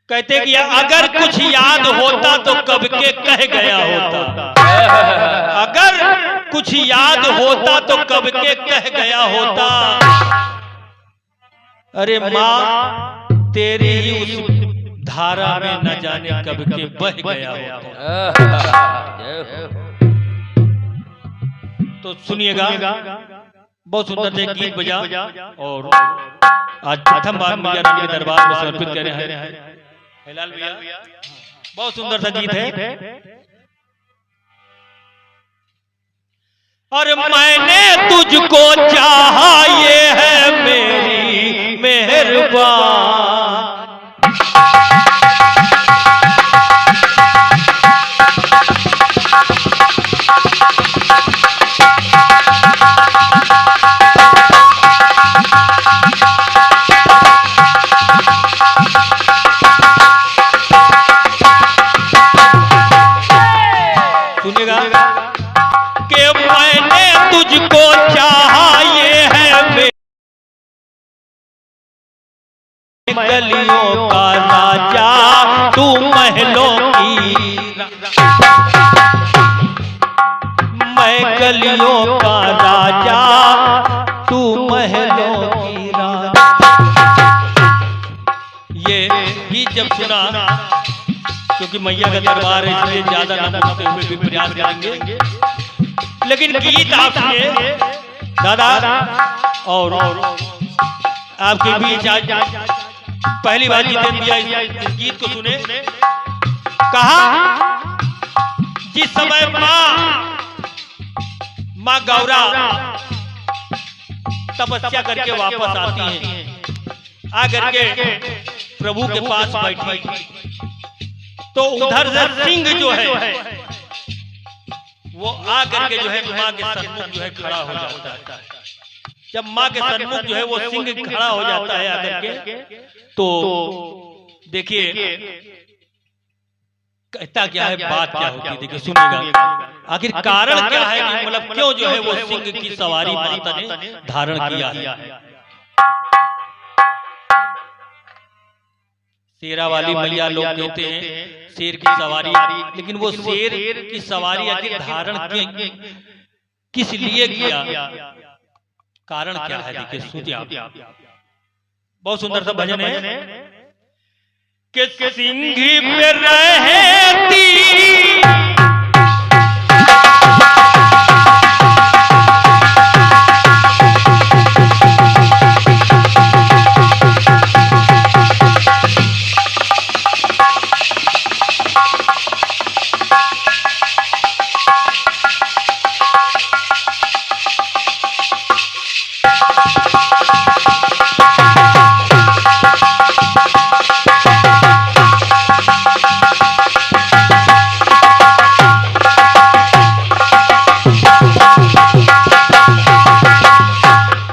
कहते कि अगर कुछ याद होता तो कब के कह गया होता, अगर कुछ याद होता तो कब के कह गया होता। अरे माँ तेरी ही उस धारा में न जाने कब के बह गया होता। तो सुनिएगा, बहुत सुंदर से गीत बजा और आज प्रथम बार मैया रानी के दरबार में समर्पित कर रहे हैं हिलाल भैया। बहुत सुंदर सा गीत है। और मैंने तुझको चाहा ये है मेरी मेहरबान। तुझको चाहा ये है गलियों का राजा तू महलों की, मैं गलियों का राजा तू महलों की राजा। ये भी जब सुना, क्योंकि मैया का दरबार है इसलिए ज्यादा न बोलते हुए भी प्रयास करेंगे, लेकिन गीत आपने दादा और आपके बीच आज पहली बार जितेंद्र इस गीत को सुने। कहा जिस समय माँ गौरा तपस्या करके वापस आती हैं, आकर के प्रभु के पास बैठी, तो उधर से सिंह जो है वो आकर के जो है माँ के सन्मुख जो है खड़ा हो जाता है। जब माँ के सन्मुख जो है वो सिंह खड़ा हो जाता है आकर के, तो देखिए कहता क्या है, बात क्या होती है, देखिए सुनिएगा आखिर कारण क्या है कि मतलब क्यों जो है वो सिंह की सवारी माता ने धारण किया है। शेरा वाली मैया लोग कहते हैं शेर की सवारी, लेकिन वो शेर की सवारी आखिर धारण किस लिए किया, कारण क्या है, देखिए सुनिए आप। बहुत सुंदर सा भजन है कि सिंह पे रहती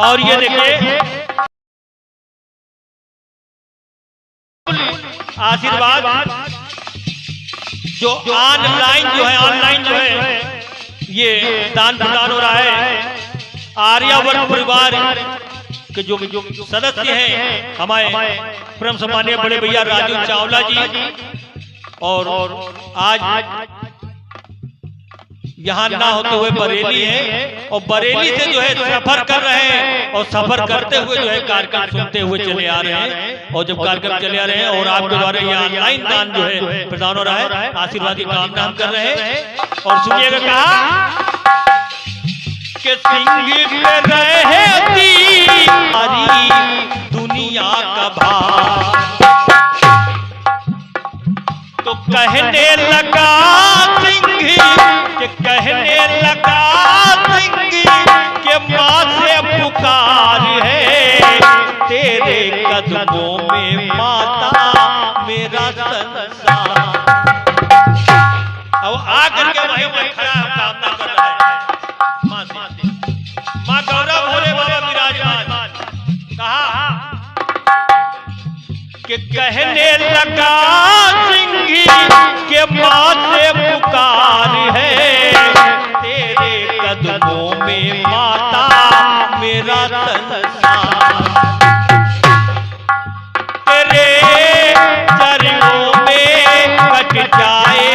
और ये देखिए आशीर्वाद जो ऑनलाइन जो है ये दान प्रदान हो रहा है। आर्यावर्त परिवार के जो सदस्य हैं हमारे परम सम्मानीय बड़े भैया राजू चावला जी, और आज यहाँ ना होते हुए बरेली है, और बरेली से जो है सफर कर रहे हैं, और सफर करते हुए जो है कार्यक्रम सुनते हुए चले आ रहे हैं। और जब कार्यक्रम चले आ रहे हैं और आपके द्वारा ये ऑनलाइन दान जो है प्रदान हो रहा है, आशीर्वाद की कामना हम कर रहे हैं। और सुनिएगा कहा कि सिंह पे रहती सारी दुनिया का भार, तो कहने लगा सिंह कि कहने लगा सिंह के माँ से पुकार है, तेरे कदमों में माता मेरा संसार। अब आकर के वहीं पर खड़ा कामना कर रहा है माँ से, माँ गौरा भोले बाबा विराज कि कहने लगा सिंही के माँ से पुकार है, तेरे कदमों में माता मेरा संसार, तेरे चरणों में कट जाए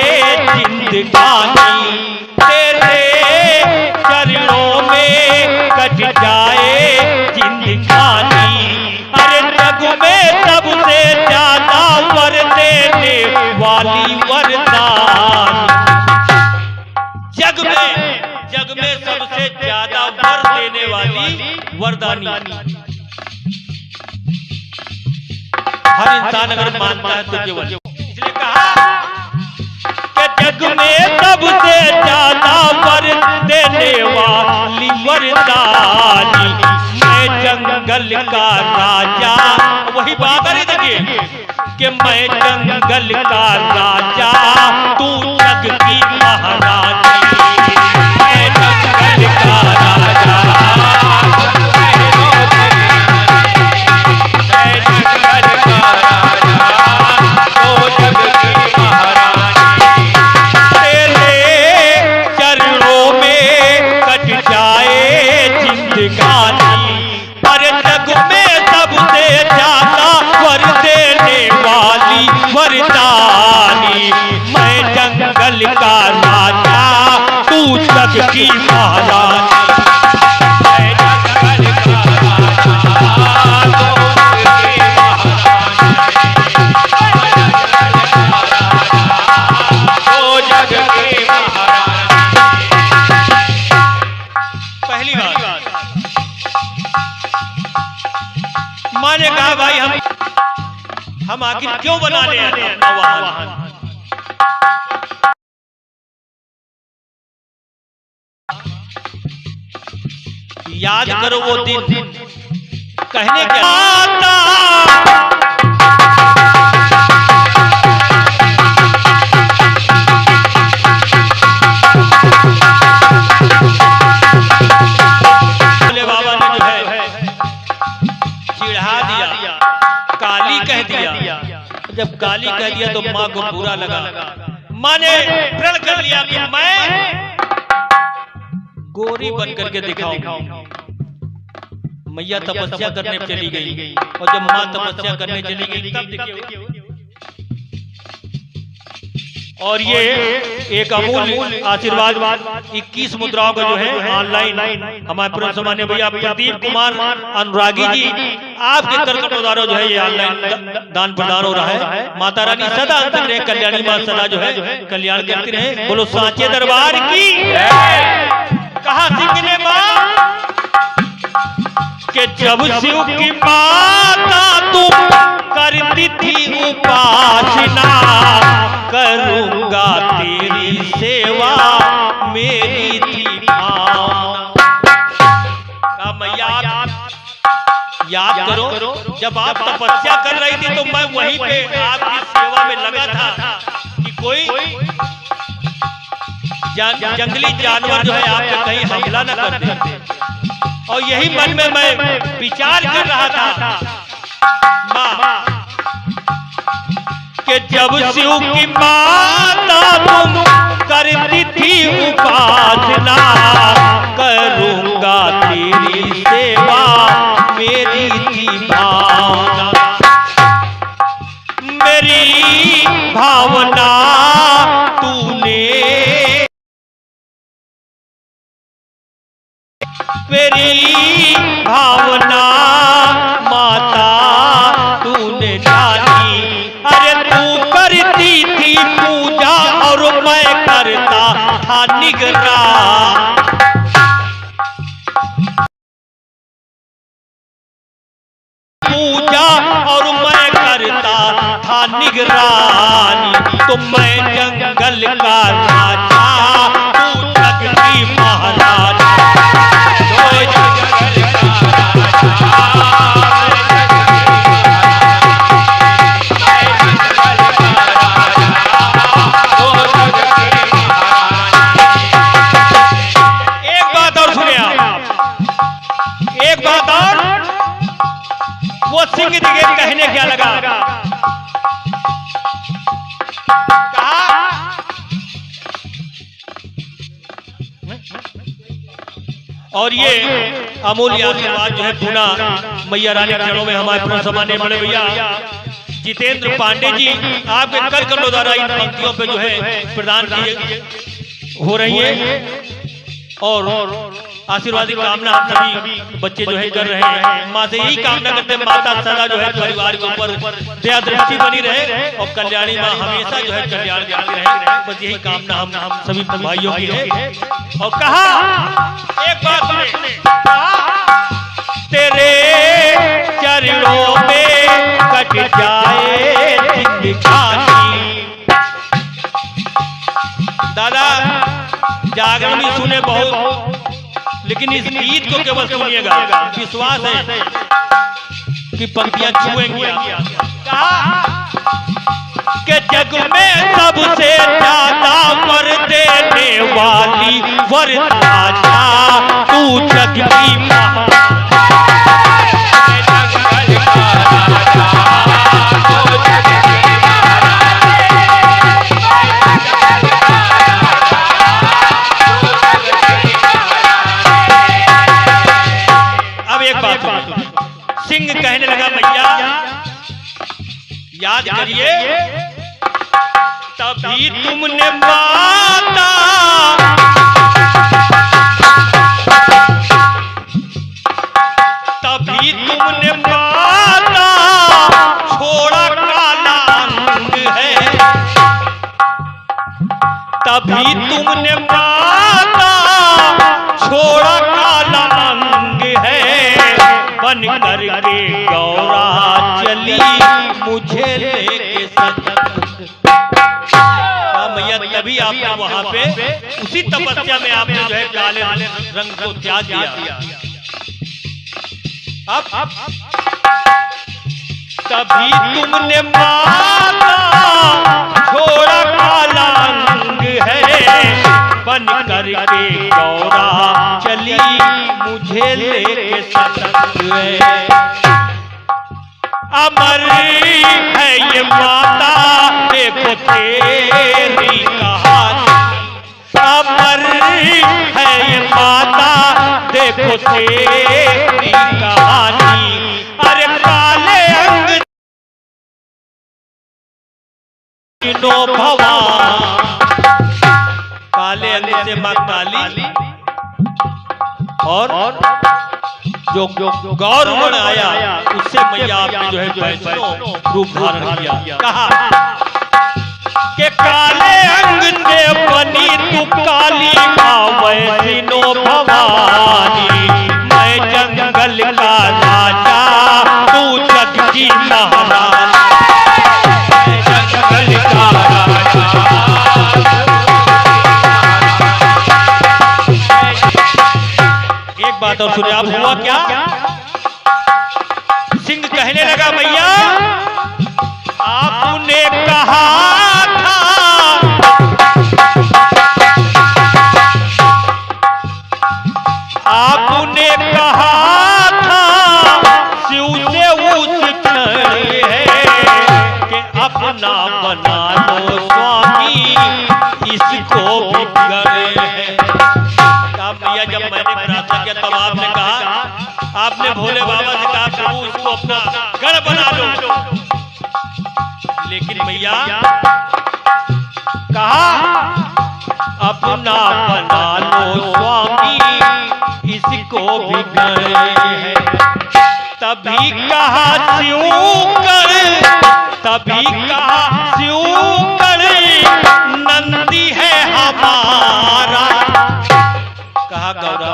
जिंदगानी, तेरे चरणों में कट जाए जिंदगानी। अरे जग में सबसे ज्यादा वर देने वाली वरदान, जग में सबसे ज्यादा वर देने वाली वरदानी। हर इंसान अगर मानता है तो केवल इसलिए कहा कि जग में सबसे ज्यादा वर देने वाली वरदानी, मैं जंगल का राजा, वही बात है देखिए कि मैं जंगल का राजा, तू जग की महारानी, मैं जंगल का राजा, मैं जंगल का राजा, तू जग की महारानी, तेरे चरणों में कट जाए जिंदगानी। पर जग में सबसे ज्यादा वर देने वाली वरदानी, मैं जंगल का राजा, तू जग की महारानी, मैं जंगल का राजा, तू जग की महारानी। पहली बात माने कहा भाई हम आखिर क्यों बनाने आते हैं अपना वाहन? याद करो वो दिन कहने क्या भोले बाबा ने जो है चिढ़ा दिया, काली कह दिया। जब काली कह दिया तो माँ को बुरा लगा, माँ ने प्रण कर लिया कि मैं गोरी बन करके दिखाऊंगी। मैया तपस्या करने चली गई, और जब माँ तपस्या करने चली गई तब देखिए, और ये एक अमूल आशीर्वाद 21 मुद्राओं का जो है ऑनलाइन हमारे पूर्ण सम्मान्य भैया प्रदीप कुमार अनुरागी जी, आपके कर्तव्य द्वारा जो है ये ऑनलाइन दान प्रदान हो रहा है। माता रानी सदा अंत रहे, कल्याणी माँ सदा जो है कल्याण करती रहे। बोलो सांचे दरबार की। कहा सिंह ने माँ कि जब शिव की माता तुम करती थी उपासना, करूंगा तेरी सेवा मेरी थी भावना। मैया याद करो, जब आप तपस्या कर रही थी तो मैं वहीं पे आपकी सेवा में लगा था कि कोई जंगली जानवर जो है आप पे कहीं हमला न कर दे। और यही मन में मैं विचार कर रहा था माँ कि जब शिव की माता तुम करती थी उपासना, करूंगा तेरी सेवा मेरी थी भावना, मेरी भावना तूने, मेरी भावना माता तूने जानी। अरे तू करती थी पूजा और मैं करता था निगरान, पूजा और मैं करता था निगरानी। तो मैं जंगल का राजा, तू जग की महारानी, वो सिंह दिखे कहने क्या लगा, कहा और ये अमूल्य आशीर्वाद जो है पूना मैया रानी के चरणों में हमारे पूर्ण सम्माननीय बड़े भैया जितेंद्र पांडे जी आपके कर करों द्वारा इन पंक्तियों पे जो है प्रदान किए हो रही है और आशीर्वाद की कामना हम सभी बच्चे जो है कर रहे हैं। माँ से यही कामना करते हैं माता सदा जो है परिवार के ऊपर दया दृष्टि बनी रहे और कल्याणी माँ हमेशा जो है कल्याण करती रहे। बस यही कामना हम सभी भाइयों की है। और कहा एक बात सुने, तेरे चरणों में कट जाए जिंदगानी। दादा जागरण भी सुने बहुत, लेकिन इस गीत को केवल सुनिएगा, विश्वास है कि पंक्तियां छुएंगी। कि जग में सबसे ज्यादा वर देने वाली वरदाता तू जग की मां। सिंह कहने लगा मैया याद करिए तभी तुमने माता छोड़ा काला अंग है। तभी तुमने माता छोड़ा काला अंग है। बन करके गौरा चली मुझे लेके सतत। मैया तभी आपने वहां पे उसी तपस्या में आपने जो है काले रंग को त्याग दिया। अब तभी तुमने माता छोड़ा काला अंग है। बन करके गौरा चली मुझे लेके सतत। अमर है ये माता देखो तेरी कहानी। अमर है ये माता देखो तेरी कहानी। अरे काले अंग नो भवान। काले अंग से मां काली और जो गौर गुण आया उससे मैया आपने जो है वैष्णव रूप धारण किया। कहा कि काले अंग से बनी तू काली मां वैष्णो भवानी। मैं जंगल का राजा तू जग की महारानी। जंगल का राजा बात और सुने आप हुआ क्या। सिंह कहने लगा मैया आपने कहा था आपने कहा था शिव से उस क्षण है कि अपना बना लो स्वामी इसको भी करे है। भैया जब मैंने प्रार्थना किया तब आपने कहा आपने भोले बाबा से कहा प्रभु इसको अपना गढ़ बना लो। लेकिन मैया कहा अपना बना लो स्वामी इसको भी गढ़ है। तभी कहा शिव कर तभी कहा शिव कर नंदी है हमारा। कहा गौरा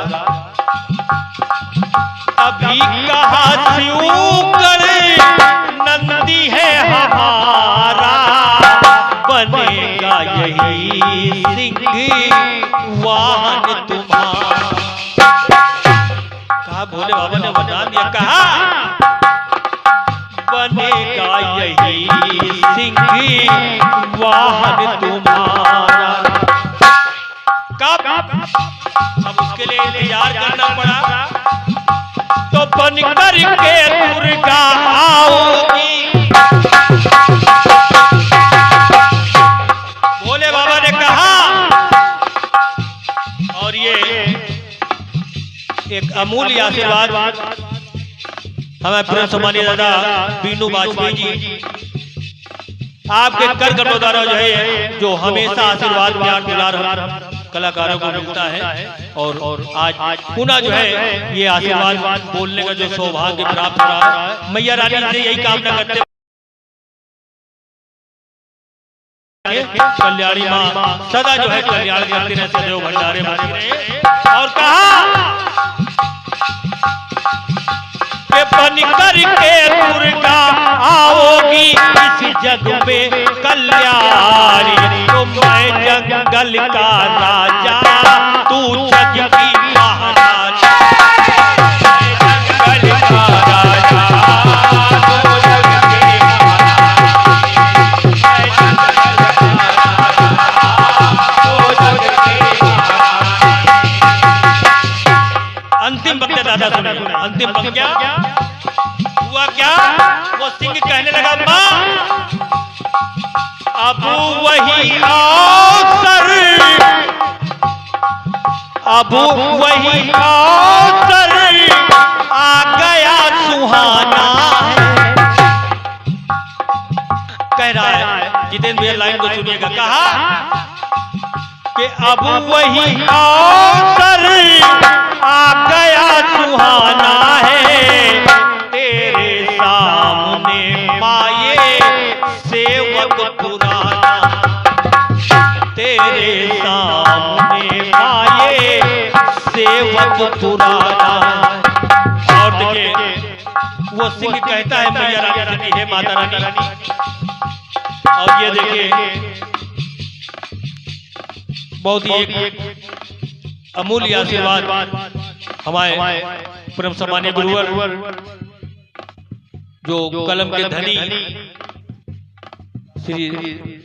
अभी कहा शिव करे नंदी है हमारा। बनेगा यही सिंह वाहन तुम्हारा। कहा भोले बाबा ने बता दिया। कहा बनेगा यही सिंह वाहन तुम्हारा। कब अब उसके लिए इंतजार करना पड़ा। तो बन करके दुर्गा आओगी। भोले बाबा ने कहा, और ये एक अमूल्य आशीर्वाद हमें प्रेम सम्मानीय दादा बीनू वाजपेयी जी आपके कर कटोदारा जो है, जो हमेशा आशीर्वाद प्यार दुलार कलाकारों को मिलता है, और आज पुनः जो है ये आशीर्वाद बोलने का जो सौभाग्य प्राप्त हो रहा है, मैया रानी से यही कामना करते कल्याणी माँ सदा जो है कल्याण करती रहे, सदैव भंडारे भरती रहे। और कहा के बन करके दुर्गा आओगी इस जग में कल्याणी। तो मैं जंगल का राजा, तू जग की महारानी। मैं जंगल का राजा, तू जग की महारानी। मैं जंगल का राजा, तू जग की महारानी। अंतिम पंक्ति दादा सुनिए, अंतिम पंक्ति हुआ क्या? वो सिंह कहने लगा, माँ अब वही अवसर, अब वही अवसर आ गया सुहाना है। कह रहा है जितेंद्र भैया, लाइन को सुनिएगा। कहा कि अब वही अवसर आ गया सुहाना है, तेरे सामने पाए सेवक पुराना, तेरे सामने पाए सेवक पुराना। और देखिए वो सिंह कहता है मैया रानी से, हे माता रानी। और ये देखिए बहुत ही एक अमूल्य आशीर्वाद हमारे परम सम्मानीय गुरुवर जो कलम के धनी श्री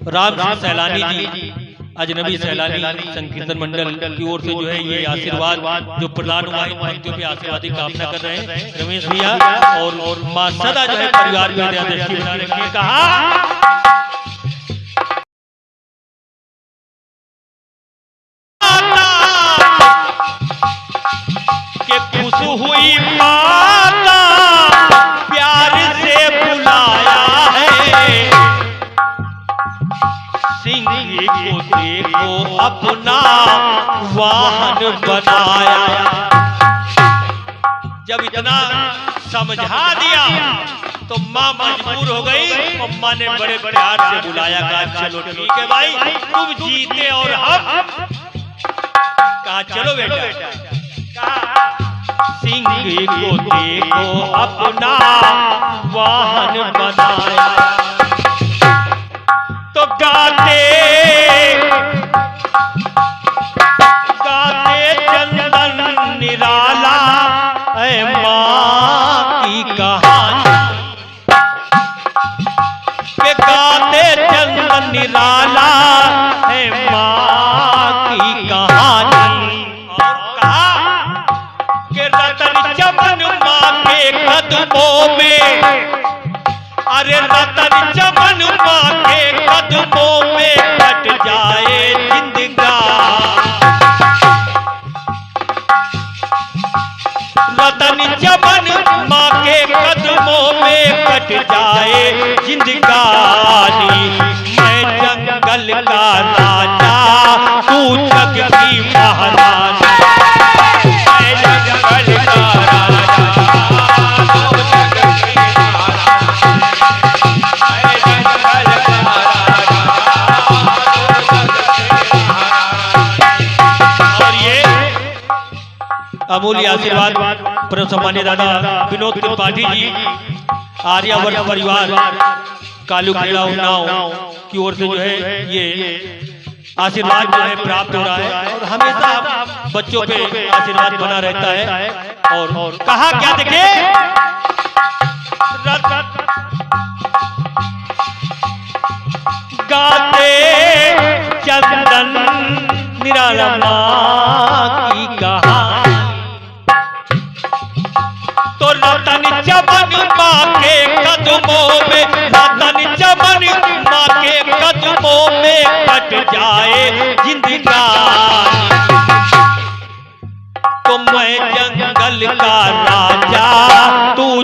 राम सिंह सैलानी जी, अजनबी सैलानी संकीर्तन मंडल की ओर से जो है ये आशीर्वाद जो प्रदान हुआ है, पंक्तियों पे आशीर्वाद की कामना कर रहे हैं रमेश भैया। और मां सदा जो है परिवार में दृष्टि बनाने के लिए कहा कि खुश हुई माता प्यार से बुलाया है, सिंह को देखो अपना वाहन बनाया। जब इतना समझा दिया तो माँ मजबूर हो गई, और माँ ने बड़े प्यार से बुलाया, कहा चलो ठीक है भाई तुम जीते और हम। कहा चलो बेटा। सिंह को देखो अपना वाहन बनाया, तो गाते गाते चंदन निराला है माँ की कहानी, के गाते चंदन निराला है माँ की कहानी। कदमों में, अरे रतन चमन माँ के कदमों में कट जाए जिंदगानी, रतन चमन माँ के कदमों में कट जाए जिंदगानी। मैं जंगल का राजा, तू जग की महारानी। मैं जंगल का राजा, अमूल्य आशीर्वाद परम सम्मानीय दादा विनोद त्रिपाठी जी, आर्यावर्त परिवार कालू खेड़ा उन्नाव की ओर से जो है ये आशीर्वाद जो है प्राप्त हो रहा है, और हमेशा बच्चों पे आशीर्वाद बना रहता है। और कहा क्या देखे, गाते चंदन निराला माँ की कहानी, तो रतन चमन माँ के कदमों में, रतन चमन माँ के कदमों में कट जाए जिंदगानी। तो मैं जंगल का राजा, तू